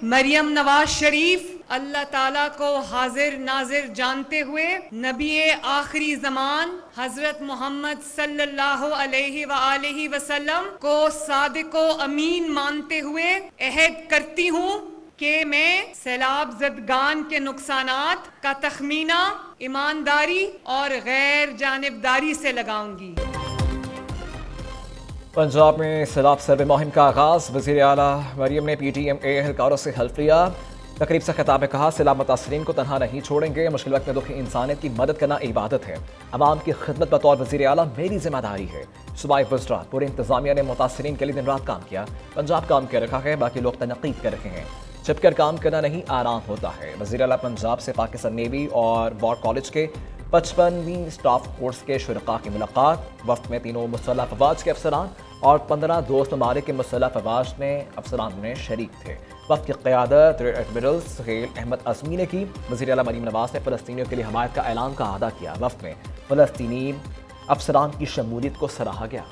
मरियम नवाज शरीफ अल्लाह ताला को हाजिर नाजिर जानते हुए नबी आखिरी ज़मान हजरत मोहम्मद सल्लल्लाहु अलैहि वसल्लम को सादिको अमीन मानते हुए अहद करती हूँ कि मैं सैलाब ज़दगान के नुकसानात का तखमीना ईमानदारी और गैर जानिबदारी से लगाऊंगी। पंजाब में सैलाब सर्वे मुहिम का आगाज। वज़ीर आला मरियम ने PTM एहलकारों से हल्फ लिया। तकरीब से खिताब में कहा, सैलाब मुतासरीन को तनहा नहीं छोड़ेंगे। मुश्किल वक्त में दुखी इंसानियत की मदद करना इबादत है। अवाम की खिदमत बतौर वज़ीर आला मेरी जिम्मेदारी है। सूबाई वज़रा पूरी इंतजामिया ने मुतासरीन के लिए दिन रात काम किया। पंजाब काम कर रखा है, बाकी लोग तनकीद कर रहे हैं। छिपकर काम करना नहीं, आराम होता है। वज़ीर आला पंजाब से पाकिस्तान नेवी और वॉर कॉलेज के 55वीं स्टाफ कोर्स के शुरका की मुलाकात। वफ्त में तीनों मुसल्लह अफवाज के अफसरान और 15 दोस्त ममालिक के मुसल्लह अफवाज में अफसरान में शरीक थे। वक्त की क़यादत रियर एडमिरल सुहेल अहमद अज़मी ने की। वज़ीर आला मरीम नवाज ने फ़लस्तीनियों के लिए हमायत का ऐलान का अदा किया। वक्त में फ़लस्तीनी अफसरान की शमूलियत को सराहा गया।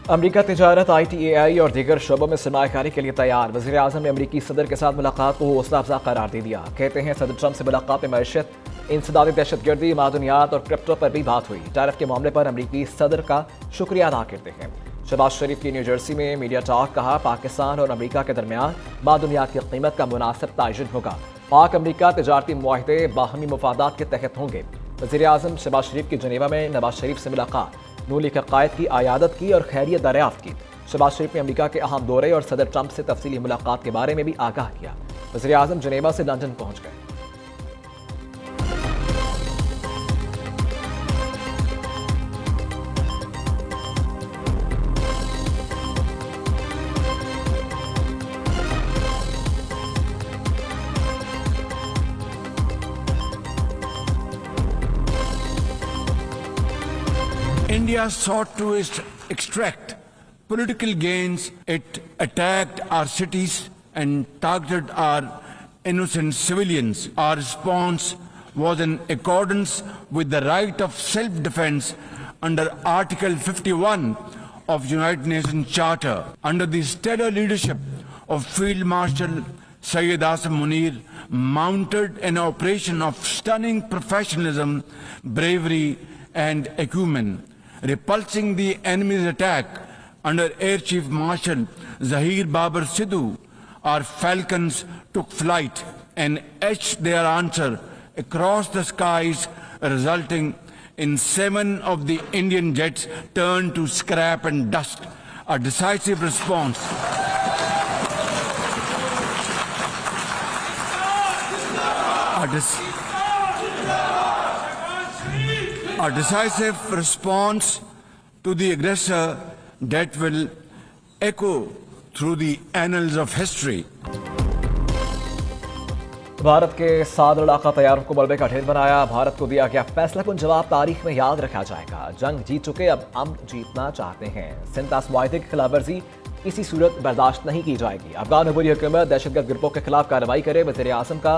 अमरीका तिजारत, ITAI और दीगर शोबों में सरमायाकारी के लिए तैयार। वज़ीर आज़म ने अमरीकी सदर के साथ मुलाकात को हौसला अफजा करार दे दिया। कहते हैं सदर ट्रंप से मुलाकात में मैशत, इंसदादी दहशतगर्दी, मादनियात और क्रिप्टो पर भी बात हुई। टैरिफ के मामले पर अमरीकी सदर का शुक्रिया अदा करते हैं। शहबाज शरीफ की न्यू जर्सी में मीडिया टॉक। कहा, पाकिस्तान और अमरीका के दरमियान मादनियात की कीमत का मुनासिब तयन होगा। पाक अमरीका तजारती मुआहदे बाहमी मुफादात के तहत होंगे। वज़ीर आज़म शहबाज शरीफ की जनेवा में नवाज शरीफ से मुलाकात, नूली के कायद की आयादत की और खैरियत दरियाफ्त की। शहबाज शरीफ ने अमरीका के अहम दौरे और सदर ट्रंप से तफसीली मुलाकात के बारे में भी आगाह किया। वज़ीर आज़म जनेवा से लंदन पहुंच गए। India sought to extract political gains. It attacked our cities and targeted our innocent civilians. Our response was in accordance with the right of self-defense under Article 51 of United Nations Charter. Under the stellar leadership of Field Marshal Syed Asim Munir, mounted an operation of stunning professionalism, bravery and acumen. Repulsing the enemy's attack under Air Chief Marshal Zahir Babar Sidhu, our falcons took flight and etched their answer across the skies, resulting in 7 of the Indian jets turned to scrap and dust. A decisive response. A decisive response to the aggressor that will echo through the annals of history. Bharat के 7 लड़ाका तैयारों को मलबे का ढेर बनाया। भारत को दिया गया फैसला कुन जवाब तारीख में याद रखा जाएगा। जंग जीत चुके, अब हम जीतना चाहते हैं। सिंतास मुआहदे की खिलाफवर्जी किसी सूरत बर्दाश्त नहीं की जाएगी। अफगान हुकूमत हुकूमत दहशतगर्द ग्रुपों के खिलाफ कार्रवाई करे। वज़ीर आज़म का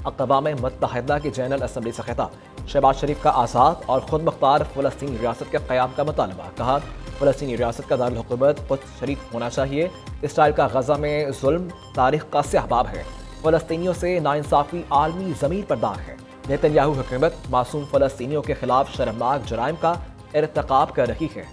अक़वाम मुत्तहिदा की जनरल असम्बली से खिताब। शहबाज शरीफ का आज़ाद और खुद मुख्तार फ़लस्तीनी रियासत के क़याम का मुतालबा। कहा, फ़लस्तीनी रियासत का दारुल हुकूमत खुद शरीफ होना चाहिए। इसराइल का गज़ा में जुल्म तारीख़ का स्याह बाब है। फ़लस्तीनियों से नाइंसाफ़ी आलमी ज़मीन पर दाग है। नेतन्याहू हुकूमत मासूम फ़लस्तीनियों के खिलाफ शर्मनाक जराइम का इर्तिकाब कर रही है।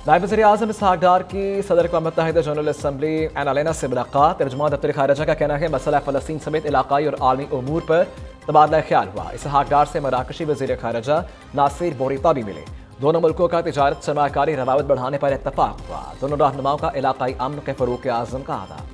नायब वज़ीर आज़म इसहाक़ डार की सदर अक़वाम मुत्तहिदा जनरल असम्बली एना लेना से मुलाकात। तर्जुमान दफ्तर खारिजा का कहना है, मसला फ़लस्तीन समेत इलाक़ाई और आलमी उमूर पर तबादला ख्याल हुआ। इसहाक़ डार से मराकशी वज़ीर खारिजा नासिर बोरीता भी मिले। दोनों मुल्कों का तिजारत सरमायाकारी रवावत बढ़ाने पर इत्तफ़ाक़ हुआ। दोनों रहनुमाओं का इलाक़ाई अमन के फ़रोग़ के आज़म का आदा।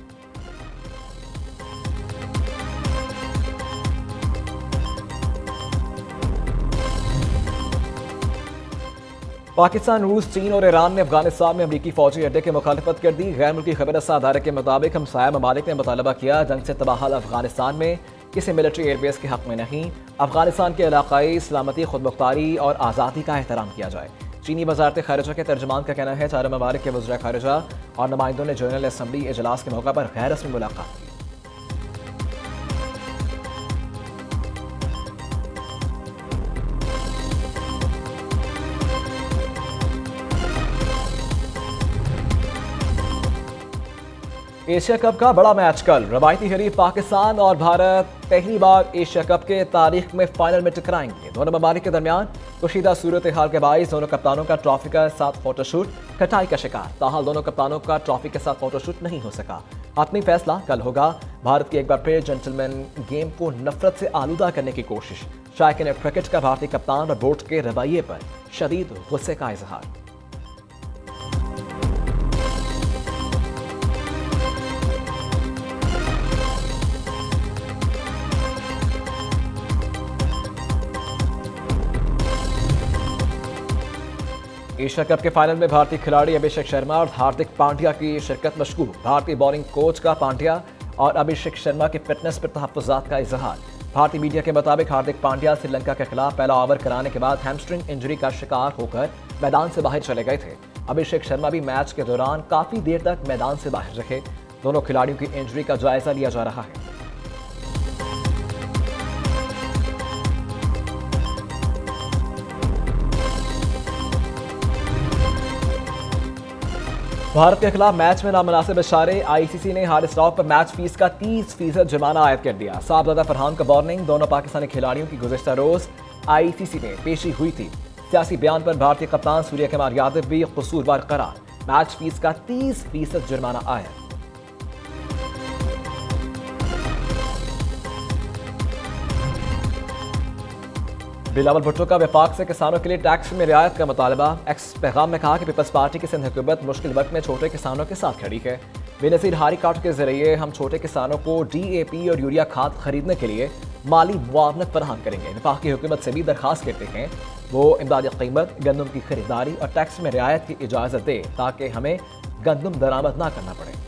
पाकिस्तान, रूस, चीन और ईरान ने अफगानिस्तान में अमरीकी फौजी अड्डे की मुखालिफत कर दी। गैर मुल्की खबर अदारे के मुताबिक हमसाया ममालिक ने मुतालबा किया जंग से तबाहल अफगानिस्तान में किसी मिलिट्री एयरबेस के हक में नहीं, अफगानिस्तान के इलाकाई सलामती, खुदमुख्तारी और आज़ादी का एहतराम किया जाए। चीनी वजारत खारिजा के तर्जमान का कहना है चारों ममालिक के वज़ीर खारिजा और नुमाइंदों ने जनरल असम्बली इजलास के मौका पर गैर रस्मी मुलाकात की। एशिया कप का बड़ा मैच कल, रवायती हरीफ पाकिस्तान और भारत पहली बार एशिया कप के तारीख में फाइनल में टकराएंगे। दोनों ममालिक के दरमियान कशीदा सूरत हाल के बाईस दोनों कप्तानों का ट्रॉफी के साथ फोटोशूट खटाई का शिकार। ताहाल दोनों कप्तानों का ट्रॉफी के साथ फोटोशूट नहीं हो सका। हातमी फैसला कल होगा। भारत की एक बार फिर जेंटलमैन गेम को नफरत से आलूदा करने की कोशिश। शायकीन क्रिकेट का भारतीय कप्तान और बोर्ड के रवैये पर शदीद गुस्से का इजहार। एशिया कप के फाइनल में भारतीय खिलाड़ी अभिषेक शर्मा और हार्दिक पांड्या की शिरकत मशकूक। भारतीय बॉलिंग कोच का पांड्या और अभिषेक शर्मा की फिटनेस पर तहफ्फुज़ात का इजहार। भारतीय मीडिया के मुताबिक हार्दिक पांड्या श्रीलंका के खिलाफ पहला ओवर कराने के बाद हैमस्ट्रिंग इंजरी का शिकार होकर मैदान से बाहर चले गए थे। अभिषेक शर्मा भी मैच के दौरान काफी देर तक मैदान से बाहर रहे। दोनों खिलाड़ियों की इंजरी का जायजा लिया जा रहा है। भारत के खिलाफ मैच में नामुनासिब इशारे। आईसीसी ने हार्ड स्टॉक पर मैच फीस का 30% जुर्माना आयद कर दिया। साहबजादा फरहान को वार्निंग। दोनों पाकिस्तानी खिलाड़ियों की गुज़िश्ता रोज आईसीसी में पेशी हुई थी। सियासी बयान पर भारतीय कप्तान सूर्य कुमार यादव भी कसूरवार करार। मैच फीस का 30% जुर्माना आयद। बिलावल भुट्टो का वफाक से किसानों के लिए टैक्स में रियायत का मुतालबा। एक्स पैगाम में कहा कि पीपल्स पार्टी की सिंध हुकूमत मुश्किल वक्त में छोटे किसानों के साथ खड़ी है। बेनज़ीर हारी कार्ड के जरिए हम छोटे किसानों को DAP और यूरिया खाद खरीदने के लिए माली मुआवनत फराहम करेंगे। वफाकी हुकूमत से भी दरखास्त करते हैं वो इमदादी कीमत, गंदम की खरीदारी और टैक्स में रियायत की इजाज़त दे ताकि हमें गंदम दरामद ना करना पड़े।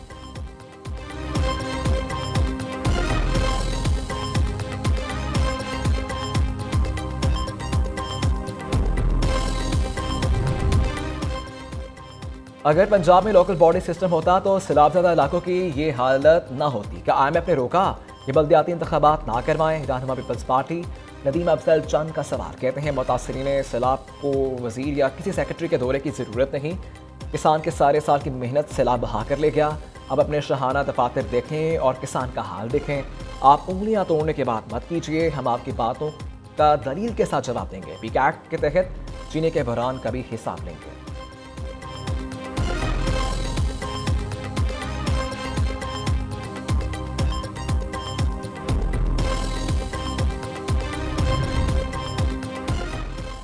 अगर पंजाब में लोकल बॉडी सिस्टम होता तो सैलाबज़दा इलाकों की ये हालत ना होती। क्या IMF ने रोका ये बल्दियाती इंतखाबात ना करवाएं? रहनुमा पीपल्स पार्टी नदीम अफजल चंद का सवाल। कहते हैं मुतासरीन सैलाब को वजीर या किसी सेक्रेटरी के दौरे की ज़रूरत नहीं। किसान के सारे साल की मेहनत सैलाब बहा कर ले गया। अब अपने शहाना दफातर देखें और किसान का हाल देखें। आप उंगलियां तोड़ने के बाद मत कीजिए। हम आपकी बातों का दलील के साथ जवाब देंगे। पीक एक्ट के तहत चीनी के बहरान का भी हिसाब लेंगे।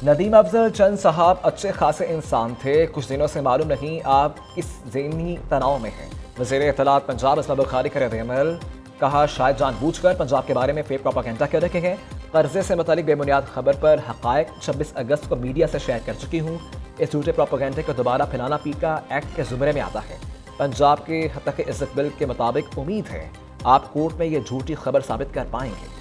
नदीम अफजल चंद साहब अच्छे खासे इंसान थे। कुछ दिनों से मालूम नहीं आप किस ज़हनी तनाव में हैं। वज़ीर इत्तलात पंजाब इसमाइल बुखारी का रद्द-ए-अमल। कहा शायद जानबूझकर पंजाब के बारे में फेक प्रोपेगेंडा कर रखे हैं। कर्जे से मुतालिक बेबुनियाद खबर पर हक़ाइक़ 26 अगस्त को मीडिया से शेयर कर चुकी हूँ। इस झूठे प्रोपेगेंडे को दोबारा फैलाना पीका एक्ट के ज़ुमरे में आता है। पंजाब के हक़ इज़्ज़त बिल के मुताबिक उम्मीद है आप कोर्ट में ये झूठी खबर साबित कर पाएंगे।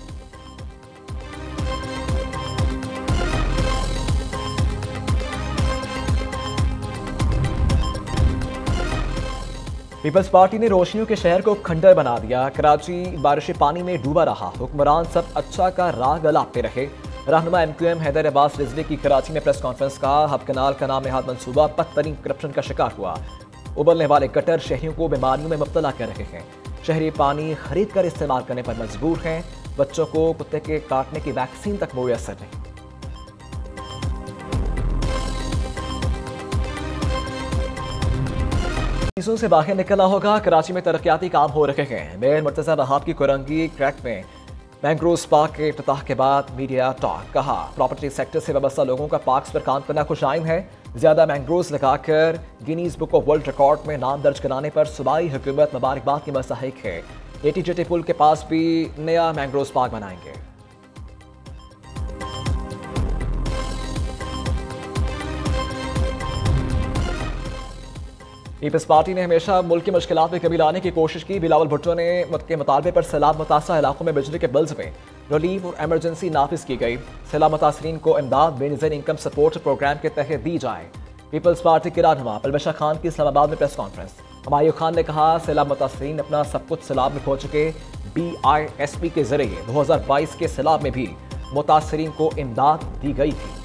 पीपल्स पार्टी ने रोशनियों के शहर को खंडर बना दिया। कराची बारिशी पानी में डूबा रहा। हुक्मरान सब अच्छा का राह गलापते रहे। रहनुमा MQM हैदर अब्बास रिजवी की कराची में प्रेस कॉन्फ्रेंस का हब कनाल का नाम नहाद मंसूबा बदतरीन करप्शन का शिकार हुआ। उबलने वाले गटर शहरियों को बीमारियों में मुब्तला कर रहे हैं। शहरी पानी खरीद कर इस्तेमाल करने पर मजबूर हैं। बच्चों को कुत्ते के काटने की वैक्सीन तक मुयस्सर नहीं। चीजों से बाहर निकलना होगा। कराची में तरक्याती काम हो रहे हैं। मेयर मुर्तज़ा वहाब की कुरंगी क्रैक में मैंग्रोव पार्क के इफ्तिताह के बाद मीडिया टॉक। कहा प्रॉपर्टी सेक्टर से वाबस्ता लोगों का पार्क्स पर काम करना खुशाइन है। ज्यादा मैंग्रोव्स लगाकर Guinness book of world record में नाम दर्ज कराने पर सूबाई हुकूमत मुबारकबाद की मुस्तहिक है। ATJT पुल के पास भी नया मैंग्रोव पार्क बनाएंगे। पीपल्स पार्टी ने हमेशा मुल्क की मुश्किलात में कमी लाने की कोशिश की। बिलावल भुट्टो ने के मुतालबे पर सैलाब मुतासर इलाकों में बिजली के बिल्स में रिलीफ और एमरजेंसी नाफिज की गई। सैलाब मुतासरीन को इमदाद बेनज़ीर इनकम सपोर्ट प्रोग्राम के तहत दी जाए। पीपल्स पार्टी के रहनुमा पलवशा खान की इस्लामाबाद में प्रेस कॉन्फ्रेंस। हमायूं खान ने कहा, सैलाब मुतासरीन अपना सब कुछ सैलाब में खो चुके। BISP के जरिए 2022 के सैलाब में भी मुतासरीन को इमदाद दी गई थी।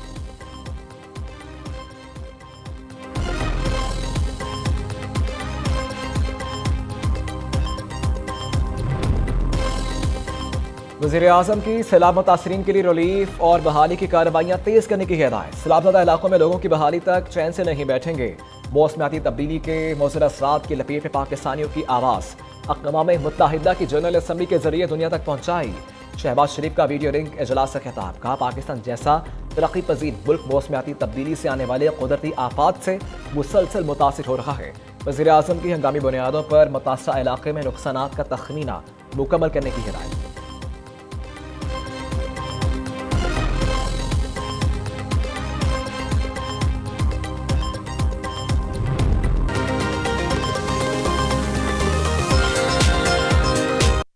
वज़ीर-ए-आज़म की सैलाब मुतासरीन के लिए रिलीफ और बहाली की कार्रवाइयाँ तेज़ करने की हिदायत। सैलाबज़दा इलाकों में लोगों की बहाली तक चैन से नहीं बैठेंगे। मौसमियाती तब्दीली के मौजूद असरात की लपेट में पाकिस्तानियों की आवाज़ अक़वाम मुत्तहिदा की जनरल असम्बली के जरिए दुनिया तक पहुँचाई। शहबाज शरीफ का वीडियो लिंक इजलास से खिताब। कहा, पाकिस्तान जैसा तरक्की पजीर मुल्क मौसमियाती तब्दीली से आने वाले कुदरती आफात से मुसलसल मुतासिर हो रहा है। वज़ीर-ए-आज़म की हंगामी बुनियादों पर मुतासरा इलाके में नुकसानात का तखमीना मुकम्मल करने की हिदायत।